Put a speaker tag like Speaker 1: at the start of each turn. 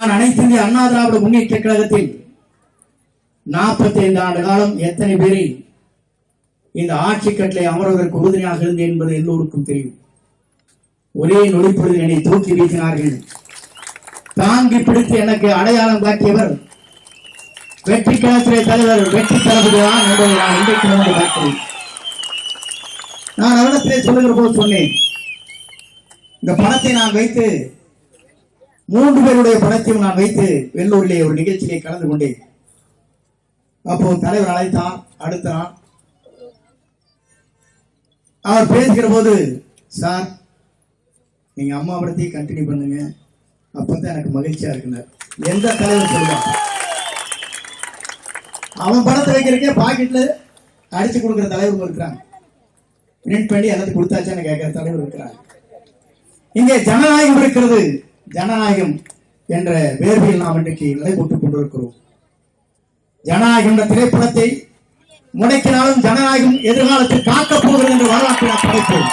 Speaker 1: அனைத்து இந்திய அண்ணா திராவிட முன்னேற்ற கழகத்தில் 45 ஆண்டு காலம் எத்தனை பேரை இந்த ஆட்சி கட்டளை அமர்வதற்கு உறுதுணையாக இருந்தேன் என்பது எல்லோருக்கும் தெரியும். ஒரே நொடிப்பொழுது என்னை தூக்கி வீசினார்கள். தாங்கி பிடித்து எனக்கு அடையாளம் காட்டியவர் வெற்றி கழகத்திலே தலைவர் வெற்றி தளபதிதான் என்பதை நான் இன்றைக்கு பார்க்கிறேன். நான் அவரிடத்திலே சொல்லுகிற போது சொன்னேன், இந்த பணத்தை நான் வைத்து 3 பேருடைய பணத்தையும் நான் வைத்து வெள்ளூரிலே ஒரு நிகழ்ச்சியிலே கலந்து கொண்டேன். அப்போ தலைவர் அழைத்தார். அடுத்த நாள் அவர் பேசுகிற போது, சார் நீங்க அம்மா படத்தையே கண்டினியூ பண்ணுங்க, அப்பதான் எனக்கு மகிழ்ச்சியா இருக்குனார். எந்த தலைவர் சொல்லுவான்? அவன் படத்தை வைக்கிறக்கே பாக்கெட்ல அடிச்சு கொடுக்கிற தலைவர்கள் இருக்கிறாங்க. பிரிண்ட் பண்ணி எல்லாத்தையும் கொடுத்தாச்சான்னு கேட்கிற தலைவர் இருக்கிறாங்க. இங்கே ஜனநாயகம் இருக்கிறது. ஜனநாயகம் என்ற வேர்வையில் நாம் இன்றைக்கு நிலைபோட்டுக் கொண்டிருக்கிறோம். ஜனநாயகம் என்ற திரைப்படத்தை முடக்கினாலும் ஜனநாயகம் எதிர்காலத்தில் காக்கப் போகிறது என்று வரலாற்றை நாம் படைப்போம்.